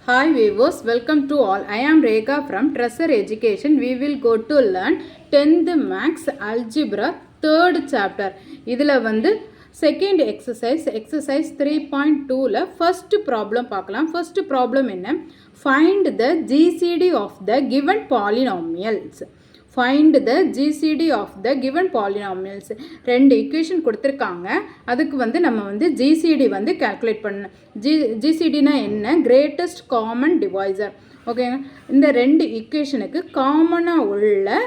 Hi viewers, welcome to all. I am Rekha from Treasure Education. We will go to learn 10th Max Algebra 3rd chapter. இதில் வந்து second exercise 3.2ல first problem பார்க்கலாம். First problem என்ன? Find the GCD of the given polynomials. Find the GCD of the given polynomials. ரெண்டு equation கொடுத்துருக்காங்க. அதுக்கு வந்து நம்ம வந்து GCD வந்து கால்குலேட் பண்ணணும். GCDனா என்ன? Greatest common divisor. ஓகேங்க, இந்த ரெண்டு ஈக்குவேஷனுக்கு காமனாக உள்ள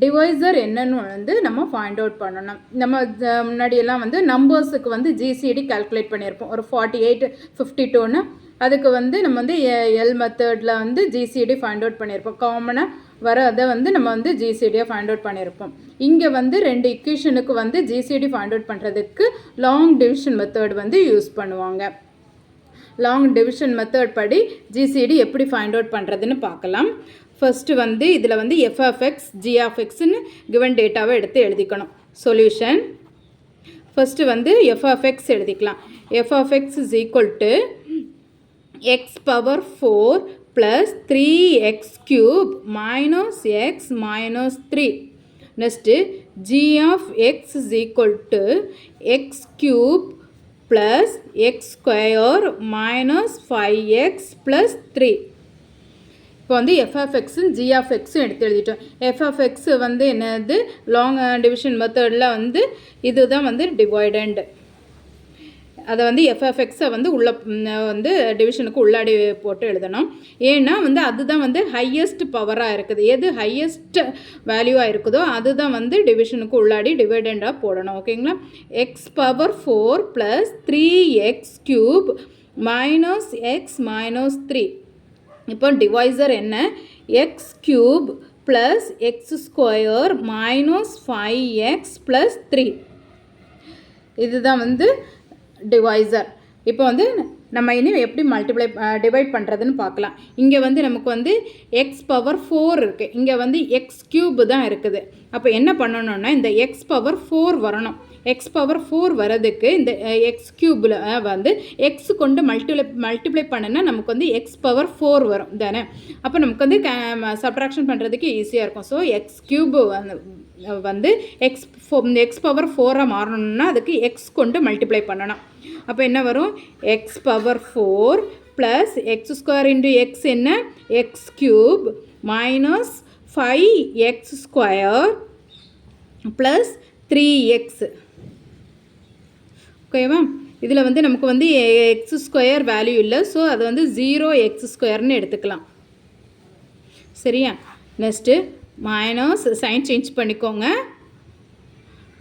டிவைசர் என்னன்னு வந்து நம்ம ஃபைண்ட் அவுட் பண்ணணும். நம்ம முன்னாடியெல்லாம் வந்து நம்பர்ஸுக்கு வந்து GCD கால்குலேட் பண்ணியிருப்போம். ஒரு 48 52ன்னு அதுக்கு வந்து நம்ம வந்து எல் மெத்தடில் வந்து GCD ஃபைண்ட் அவுட் பண்ணியிருப்போம். காமனாக வர அதை வந்து நம்ம வந்து GCDயாக ஃபைண்ட் அவுட் பண்ணியிருப்போம். இங்கே வந்து ரெண்டு இக்குவேஷனுக்கு வந்து GCD ஃபைண்ட் அவுட் பண்ணுறதுக்கு லாங் டிவிஷன் மெத்தட் வந்து யூஸ் பண்ணுவாங்க. லாங் டிவிஷன் மெத்தட் படி GCD எப்படி ஃபைண்ட் அவுட் பண்ணுறதுன்னு பார்க்கலாம். ஃபர்ஸ்ட்டு வந்து இதில் வந்து f(x), g(x)ன்னு கிவன் டேட்டாவை எடுத்து எழுதிக்கணும். சொல்யூஷன் ஃபர்ஸ்ட்டு வந்து f(x) எழுதிக்கலாம். f(x) is equal to x power 4 plus 3x cube minus x minus 3. Next, g of x is equal to x cube plus x square minus 5x plus 3. இப்போ வந்து f(x)ம் g(x)ம் எடுத்து எழுதிட்டோம். f(x) வந்து என்னது? Long division மெத்தடில் வந்து இதுதான் வந்து டிவைடண்ட். அதை வந்து f(x)ஐ வந்து உள்ள வந்து டிவிஷனுக்கு உள்ளாடி போட்டு எழுதணும். ஏன்னா வந்து அதுதான் வந்து ஹையஸ்ட் பவராக இருக்குது. எது ஹையஸ்ட் வேல்யூவாக இருக்குதோ அதுதான் வந்து டிவிஷனுக்கு உள்ளாடி டிவைடண்டாக போடணும். ஓகேங்களா? X power 4 plus 3x cube minus X minus 3. இப்போ டிவைசர் என்ன? X cube plus x square minus 5x plus 3. இதுதான் வந்து டிவைசர். இப்போ வந்து நம்ம இனி எப்படி டிவைட் பண்ணுறதுன்னு பார்க்கலாம். இங்கே வந்து நமக்கு வந்து எக்ஸ் பவர் 4 இருக்குது, இங்கே வந்து எக்ஸ் கியூப் தான் இருக்குது. அப்போ என்ன பண்ணணும்னா இந்த எக்ஸ் பவர் 4 வரணும். எக்ஸ் பவர் 4 வரதுக்கு இந்த எக்ஸ் கியூபில் வந்து எக்ஸ் கொண்டு மல்டிப்ளை பண்ணுன்னா நமக்கு வந்து எக்ஸ் பவர் 4 வரும் தானே. அப்போ நமக்கு வந்து சப்ட்ராக்ஷன் பண்ணுறதுக்கு ஈஸியாக இருக்கும். ஸோ எக்ஸ் கியூப் வந்து எக்ஸ் பவர் 4ஆக மாறணும்னா அதுக்கு எக்ஸ் கொண்டு மல்டிப்ளை பண்ணணும். அப்போ என்ன வரும்? X power 4 plus x square into x என்ன? X cube minus 5x square plus 3x. ஓகேவா? இதில் வந்து நமக்கு வந்து எக்ஸ் ஸ்கொயர் வேல்யூ இல்லை. ஸோ அது வந்து 0x² எடுத்துக்கலாம். சரியா? நெக்ஸ்ட்டு மைனஸ் சைன் சேஞ்ச் பண்ணிக்கோங்க.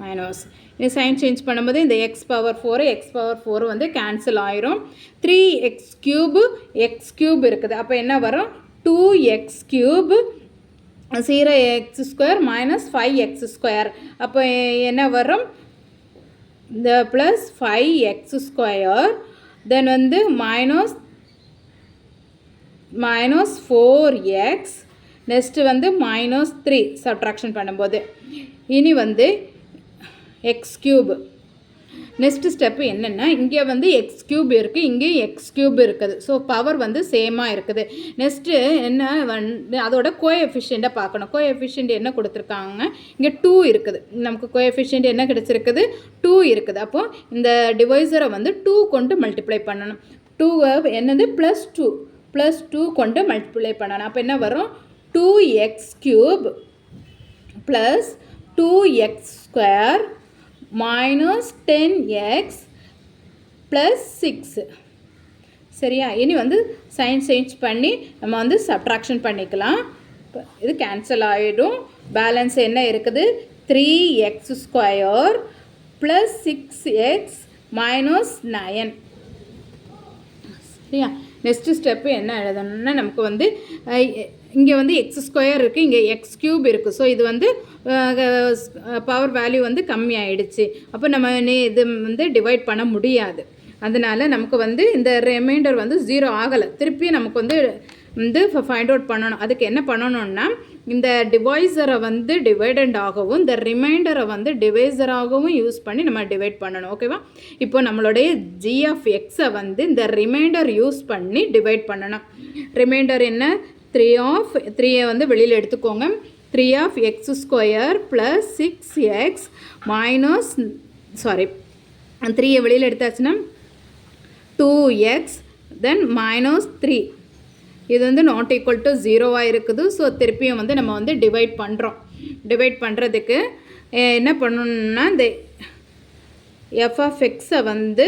மைனஸ் இந்த சைன் சேஞ்ச் பண்ணும்போது இந்த எக்ஸ் பவர் 4 வந்து கேன்சல் ஆயிரும். 3x கியூபு எக்ஸ் கியூப் இருக்குது. அப்போ என்ன வரும்? 2x cube 0x² minus 5x². அப்போ என்ன வரும்? இந்த ப்ளஸ் 5x², தென் வந்து மைனஸ் 4x, நெக்ஸ்ட்டு வந்து மைனஸ் 3 சப்ட்ராக்ஷன் பண்ணும்போது இனி வந்து எக்ஸ் கியூப். நெக்ஸ்ட் ஸ்டெப்பு என்னென்னா இங்கே வந்து எக்ஸ் கியூப் இருக்குது, இங்கேயும் எக்ஸ் கியூப் இருக்குது. ஸோ பவர் வந்து சேமாக இருக்குது. நெக்ஸ்ட்டு என்ன வந்து அதோட கோஎஃபிஷியண்ட்டை பார்க்கணும். கோஎஃபிஷியண்ட் என்ன கொடுத்துருக்காங்க? இங்கே 2 இருக்குது. நமக்கு கோஎஃபிஷியண்ட் என்ன கிடச்சிருக்குது? 2 இருக்குது. அப்போது இந்த டிவைசரை வந்து 2 கொண்டு மல்டிப்ளை பண்ணணும். 2 என்னது? ப்ளஸ் 2 கொண்டு மல்டிப்ளை பண்ணணும். அப்போ என்ன வரும்? 2x cube plus 2x² minus 10x plus 6. சரியா? இனி வந்து சைன் சேஞ்ச் பண்ணி நம்ம வந்து சப்ட்ராக்ஷன் பண்ணிக்கலாம். இது கேன்சல் ஆகிடும். பேலன்ஸ் என்ன இருக்குது? 3x² plus 6x minus 9. சரியா? நெக்ஸ்ட் ஸ்டெப்பு என்ன எழுதணும்னா நமக்கு வந்து இங்கே வந்து x² இருக்குது, இங்கே எக்ஸ் கியூப் இருக்குது. ஸோ இது வந்து பவர் வேல்யூ வந்து கம்மி ஆகிடுச்சு. அப்போ நம்ம இது வந்து டிவைட் பண்ண முடியாது. அதனால் நமக்கு வந்து இந்த ரிமைண்டர் வந்து 0 ஆகலை. திருப்பி நமக்கு வந்து ஃபைண்ட் அவுட் பண்ணணும். அதுக்கு என்ன பண்ணணும்னா இந்த டிவைசரை வந்து டிவைடண்ட் ஆகவும் இந்த ரிமைண்டரை வந்து டிவைசராகவும் யூஸ் பண்ணி நம்ம டிவைட் பண்ணணும். ஓகேவா? இப்போ நம்மளுடைய ஜி ஆஃப் எக்ஸை வந்து இந்த ரிமைண்டர் யூஸ் பண்ணி டிவைட் பண்ணணும். ரிமைண்டர் என்ன? 3 வந்து வெளியில் எடுத்துக்கோங்க. 3 of x square plus 6x minus 3 வெளியில் எடுத்தாச்சுன்னா 2x தென் மைனஸ் 3. இது வந்து நாட் ஈக்குவல் டு 0வாக இருக்குது. ஸோ திருப்பியும் வந்து நம்ம வந்து டிவைட் பண்ணுறோம். டிவைட் பண்ணுறதுக்கு என்ன பண்ணணும்னா இந்த எஃப் ஆஃப் எக்ஸை வந்து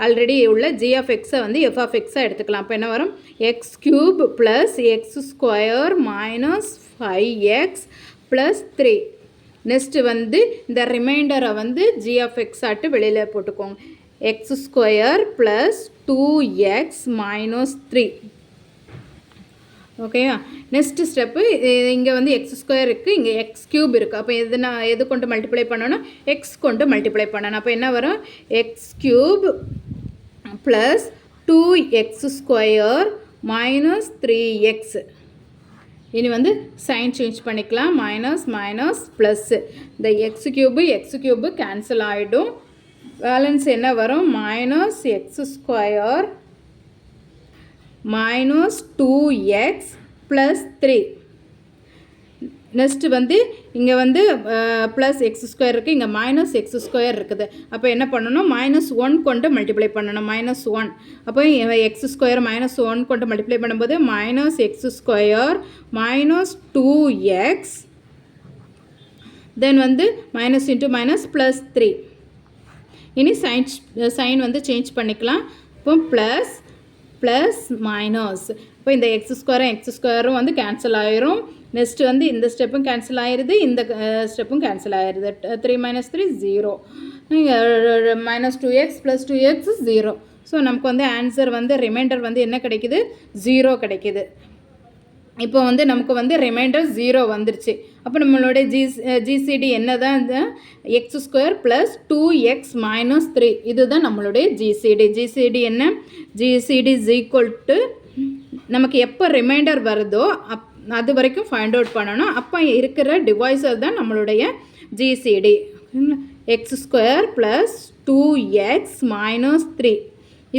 ஆல்ரெடி உள்ள ஜி ஆஃப் எக்ஸை வந்து எஃப் ஆஃப் எக்ஸாக எடுத்துக்கலாம். அப்போ என்ன வரும்? X cube plus x square minus 5x plus 3. Next வந்து இந்த ரிமைண்டரை வந்து ஜி ஆஃப் எக்ஸ் ஆட்டு வெளியில் போட்டுக்கோங்க. X square plus 2x minus 3. ஓகேயா? நெக்ஸ்ட்டு ஸ்டெப்பு இங்கே வந்து எக்ஸ் ஸ்கொயர் இருக்குது, இங்கே எக்ஸ் க்யூப் இருக்குது. அப்போ எது கொண்டு மல்டிப்ளை பண்ணணும்? எக்ஸ் கொண்டு மல்டிப்ளை பண்ணணும். அப்போ என்ன வரும்? X cube plus 2x square minus 3x. இனி வந்து சைன் சேஞ்ச் பண்ணிக்கலாம். Minus plus. இந்த எக்ஸ் க்யூபு கேன்சல் ஆகிடும். பேலன்ஸ் என்ன வரும்? Minus X square minus 2x plus 3. Next வந்து இங்கே வந்து ப்ளஸ் எக்ஸ் ஸ்கொயர் இருக்குது, இங்கே மைனஸ் எக்ஸ் ஸ்கொயர் இருக்குது. அப்போ என்ன பண்ணணும்? -1 கொண்டு மல்டிப்ளை பண்ணணும். -1. அப்போ எக்ஸ் ஸ்கொயர் -1 கொண்டு மல்டிப்ளை பண்ணும்போது minus X square minus 2x தென் வந்து மைனஸ் இன்ட்டு மைனஸ் ப்ளஸ் 3. இனி சைன் வந்து சேஞ்ச் பண்ணிக்கலாம். இப்போ ப்ளஸ் மைனஸ். இப்போ இந்த எக்ஸ் ஸ்கொயரும் வந்து கேன்சல் ஆயிரும். நெக்ஸ்ட்டு வந்து இந்த ஸ்டெப்பும் கேன்சல் ஆயிடுது, இந்த ஸ்டெப்பும் கேன்சல் ஆயிடுது. 3 - 3 0. -2x plus 2x 0. ஸோ நமக்கு வந்து ஆன்சர் வந்து ரிமைண்டர் வந்து என்ன கிடைக்குது? 0 கிடைக்குது. இப்போ வந்து நமக்கு வந்து ரிமைண்டர் 0 வந்துருச்சு. அப்போ நம்மளுடைய ஜிசிடி என்ன தான்? இந்த X square plus 2x minus 3. இதுதான் நம்மளுடைய ஜிசிடி என்ன? ஜிசிடி இஸ் ஈக்குவல் டு நமக்கு எப்போ ரிமைண்டர் வருதோ அது வரைக்கும் ஃபைண்ட் அவுட் பண்ணணும். அப்போ இருக்கிற டிவைசர் தான் நம்மளுடைய GCD. X square plus 2x minus 3.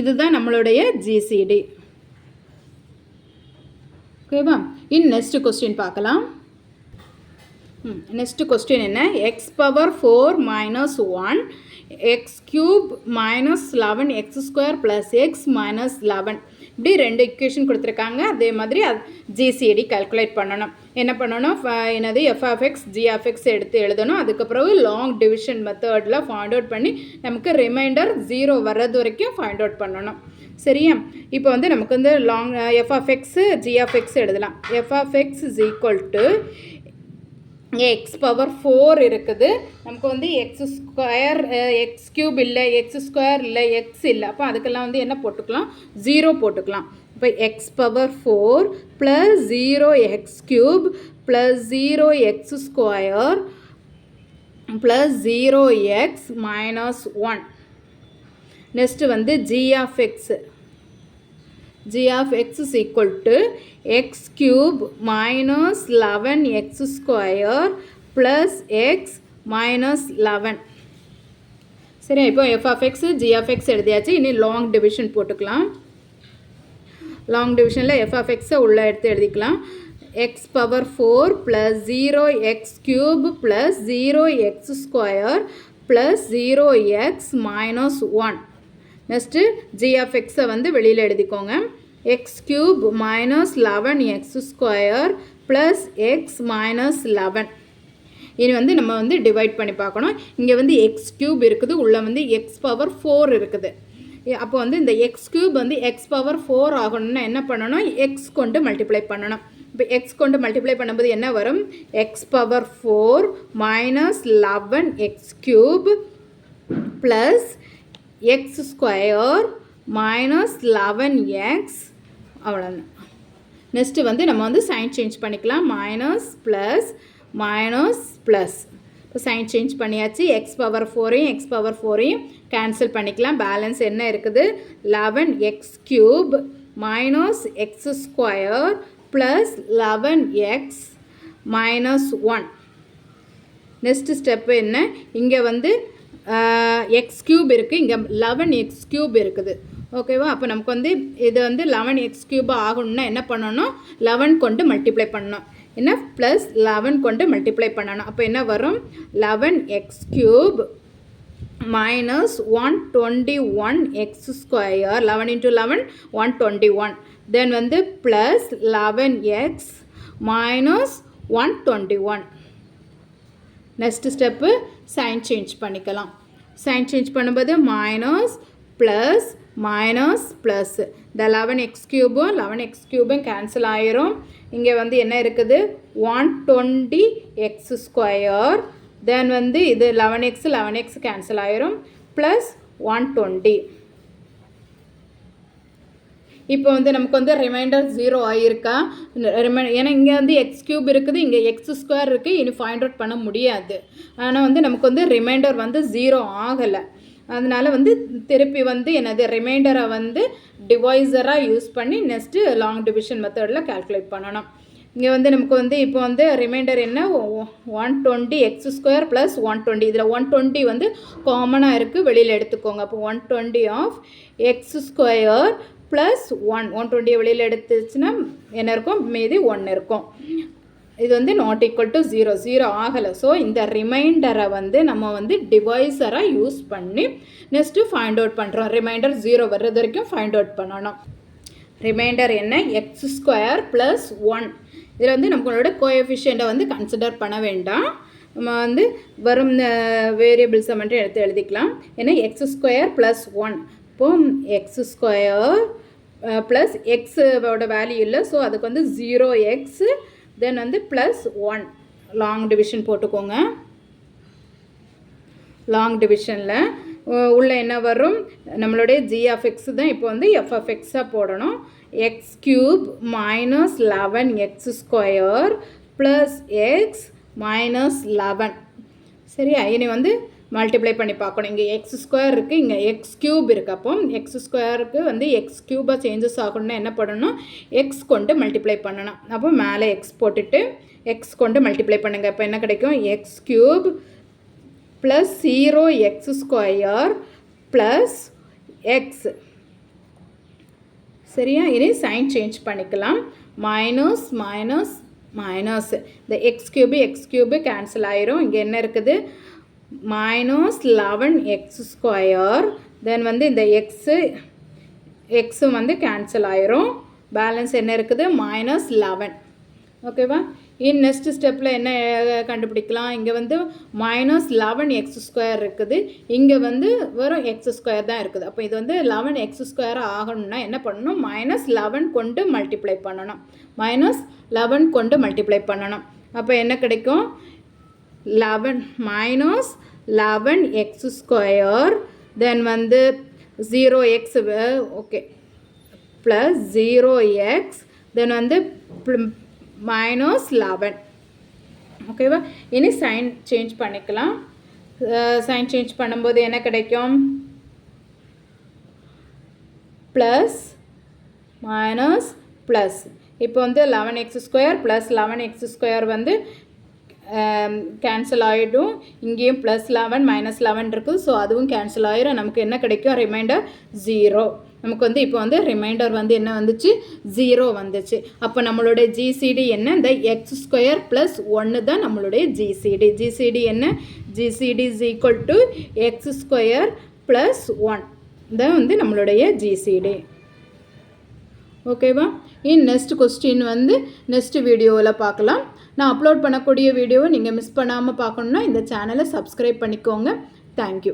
இதுதான் நம்மளுடைய ஜிசிடி. ஓகேவா? நெக்ஸ்ட் கொஸ்டின் பார்க்கலாம். நெக்ஸ்ட் கொஸ்டின் என்ன? X power 4 minus 1 x cube minus 11 x square plus x minus 11. இப்படி 2 இக்குவேஷன் கொடுத்துருக்காங்க. அதே மாதிரி ஜிசிடி கால்குலேட் பண்ணணும். என்ன பண்ணணும்? என்னது எஃப்எக்ஸ் ஜிஎஃப்எக்ஸ் எடுத்து எழுதணும். அதுக்கப்புறம் லாங் டிவிஷன் மெத்தடில் ஃபைண்ட் அவுட் பண்ணி நமக்கு ரிமைண்டர் 0 வர்றது வரைக்கும் ஃபைண்ட் அவுட் பண்ணணும். சரியா? இப்போ வந்து நமக்கு வந்து லாங் எஃப்எக்ஸு ஜிஎஃப்எக்ஸ் எழுதலாம். FX is equal to X power 4 இருக்குது. நமக்கு வந்து எக்ஸ் ஸ்கொயர் எக்ஸ் க்யூப் இல்லை, எக்ஸ் ஸ்கொயர் இல்லை, எக்ஸ் இல்லை. அப்போ அதுக்கெல்லாம் வந்து என்ன போட்டுக்கலாம்? 0 போட்டுக்கலாம். இப்போ X power 4 plus 0 X cube plus 0 X square plus 0 X minus 1. Next வந்து g of x is equal to x cube minus 11x square plus x minus 11. சரி, இப்போ f of x g of x எழுதியாச்சு. இனி long division போட்டுக்கலாம். லாங் டிவிஷனில் f of x உள்ள எடுத்து எழுதிக்கலாம். x power 4 plus 0x cube plus 0x square plus 0x minus 1. Next g of x வந்து வெளியில் எழுதிக்கோங்க. x cube minus 11x square plus x minus 11. இனி வந்து நம்ம வந்து டிவைட் பண்ணி பார்க்கணும். இங்கே வந்து x cube இருக்குது, உள்ளே வந்து x power 4 இருக்குது. அப்போ வந்து இந்த x cube வந்து x power 4 ஆகணும்னா என்ன பண்ணணும்? x கொண்டு மல்டிப்ளை பண்ணணும். இப்போ x கொண்டு மல்டிப்ளை பண்ணும்போது என்ன வரும்? x power 4 minus 11x cube plus x square minus 11x. அவ்வளோதான். நெக்ஸ்ட்டு வந்து நம்ம வந்து சைன் சேஞ்ச் பண்ணிக்கலாம். Minus plus. இப்போ சைன் சேஞ்ச் பண்ணியாச்சு. எக்ஸ் பவர் 4ஐயும் கேன்சல் பண்ணிக்கலாம். பேலன்ஸ் என்ன இருக்குது? 11x cube minus X square plus 11x minus 1. Next step என்ன, இங்கே வந்து எக்ஸ் க்யூப் இருக்குது, இங்கே 11x க்யூப் இருக்குது. ஓகேவா, அப்போ நமக்கு வந்து இது வந்து 11x க்யூப் ஆகணும்னா என்ன பண்ணணும், 11 கொண்டு மல்டிப்ளை பண்ணணும். என்ன ப்ளஸ் 11 கொண்டு மல்டிப்ளை பண்ணணும். அப்போ என்ன வரும், 11x cube minus 121x square, 11 into 11 121, then வந்து plus 11x minus 121. Next step sign change பண்ணிக்கலாம். சைன் சேஞ்ச் பண்ணும்போது மைனஸ் ப்ளஸ் மைனஸ் ப்ளஸ், இந்த 11x க்யூபும் 11x க்யூபும் கேன்சல் ஆயிரும். இங்கே வந்து என்ன இருக்குது, 120x ஸ்கொயர், தென் வந்து இது 11x கேன்சல் ஆயிரும், ப்ளஸ் 120. இப்போ வந்து நமக்கு வந்து ரிமைண்டர் 0 ஆகியிருக்கா, ஏன்னா இங்கே வந்து எக்ஸ் க்யூப் இருக்குது, இங்கே எக்ஸ் ஸ்கொயர் இருக்குது, இனி ஃபைண்ட் அவுட் பண்ண முடியாது. ஆனால் வந்து நமக்கு வந்து ரிமைண்டர் வந்து 0 ஆகலை. அதனால் வந்து திருப்பி வந்து என்னது ரிமைண்டரை வந்து டிவைசராக யூஸ் பண்ணி நெக்ஸ்ட்டு லாங் டிவிஷன் மெத்தடில் கால்குலேட் பண்ணணும். இங்கே வந்து நமக்கு வந்து இப்போ வந்து ரிமைண்டர் என்ன, 120x ஸ்கொயர் ப்ளஸ் 120, இதில் 120 வந்து காமனாக இருக்குது, வெளியில் எடுத்துக்கோங்க. அப்போ 120 ஆஃப் எக்ஸ் ஸ்கொயர் ப்ளஸ் 120 வெளியில் எடுத்துச்சுன்னா என்ன இருக்கும், மீதி 1 இருக்கும். இது வந்து நாட் ஈக்குவல் டு 0 ஆகலை. ஸோ இந்த ரிமைண்டரை வந்து நம்ம வந்து டிவைசராக யூஸ் பண்ணி நெக்ஸ்ட்டு ஃபைண்ட் அவுட் பண்ணுறோம். ரிமைண்டர் 0 வர்றது வரைக்கும் ஃபைண்ட் அவுட் பண்ணணும். ரிமைண்டர் என்ன, எக்ஸ் ஸ்கொயர் ப்ளஸ் 1. இதில் வந்து நம்மளோட கோஎஃபிஷியண்ட்டை வந்து கன்சிடர் பண்ண வேண்டாம். நம்ம வந்து வரும் வேரியபிள்ஸை மட்டும் எடுத்து எழுதிக்கலாம். ஏன்னா எக்ஸ் ஸ்கொயர் ப்ளஸ் 1, இப்போது எக்ஸ் ஸ்கொயர் ப்ளஸ் எக்ஸோட வேல்யூ இல்லை, ஸோ அதுக்கு வந்து 0x, தென் வந்து ப்ளஸ் 1. லாங் டிவிஷன் போட்டுக்கோங்க. லாங் டிவிஷனில் உள்ள என்ன வரும், நம்மளுடைய g of x தான் இப்போ வந்து f of x போடணும். X cube minus 11x square plus x minus 11. சரியா, இனி வந்து மல்டிப்ளை பண்ணி பார்க்கணும். இங்கே எக்ஸ் ஸ்கொயர் இருக்குது, இங்கே எக்ஸ் க்யூப் இருக்குது. அப்போ எக்ஸ் ஸ்கொயருக்கு வந்து எக்ஸ் க்யூபாக சேஞ்சஸ் ஆகணும்னா என்ன பண்ணணும், எக்ஸ் கொண்டு மல்டிப்ளை பண்ணணும். அப்போ மேலே எக்ஸ் போட்டுட்டு எக்ஸ் கொண்டு மல்டிப்ளை பண்ணுங்கள். இப்போ என்ன கிடைக்கும், X cube plus 0x square plus X. சரியா, இனி சைன் சேஞ்ச் பண்ணிக்கலாம். மைனஸ் மைனஸ் மைனஸ், இந்த எக்ஸ் க்யூபு கேன்சல் ஆயிரும். இங்கே என்ன இருக்குது, minus 11x ஸ்கொயர், தென் வந்து இந்த எக்ஸும் வந்து கேன்சல் ஆயிரும். பேலன்ஸ் என்ன இருக்குது, மைனஸ் 11. ஓகேவா, நெக்ஸ்ட் ஸ்டெப்பில் என்ன கண்டுபிடிக்கலாம், இங்கே வந்து மைனஸ் 11x ஸ்கொயர் இருக்குது, இங்கே வந்து வெறும் எக்ஸ் ஸ்கொயர் தான் இருக்குது. அப்போ இது வந்து 11x ஸ்கொயர் ஆகணும்னா என்ன பண்ணணும், மைனஸ் 11 கொண்டு மல்டிப்ளை பண்ணணும். மைனஸ் 11 கொண்டு மல்டிப்ளை பண்ணணும். அப்போ என்ன கிடைக்கும், 11 minus 11x ஸ்கொயர், தென் வந்து 0x, ஓகே, ப்ளஸ் 0x, தென் வந்து மைனஸ் 11. ஓகேவா, இனி சைன் சேஞ்ச் பண்ணிக்கலாம். சைன் சேஞ்ச் பண்ணும்போது என்ன கிடைக்கும், ப்ளஸ் மைனஸ் ப்ளஸ். இப்போ வந்து 11x square plus 11x square வந்து கேன்சல் ஆகிடும். இங்கேயும் ப்ளஸ் 11 மைனஸ் 11 இருக்குது, ஸோ அதுவும் கேன்சல் ஆகிடும். நமக்கு என்ன கிடைக்கும், ரிமைண்டர் 0. நமக்கு வந்து இப்போ வந்து ரிமைண்டர் வந்து என்ன வந்துச்சு, 0 வந்துச்சு. அப்போ நம்மளுடைய ஜிசிடி என்ன, இந்த எக்ஸ் ஸ்கொயர் ப்ளஸ் 1 தான் நம்மளுடைய ஜிசிடி. ஜிசிடி என்ன, GCD is equal to x square plus 1 தான் வந்து நம்மளுடைய ஜிசிடி. ஓகேவா, நெக்ஸ்ட் கொஸ்டின் வந்து நெக்ஸ்ட் வீடியோவில் பார்க்கலாம். நான் அப்லோட் பண்ணக்கூடிய வீடியோவை நீங்கள் மிஸ் பண்ணாமல் பார்க்கணுன்னா இந்த சேனலை சப்ஸ்கிரைப் பண்ணிக்கோங்க. தேங்க்யூ.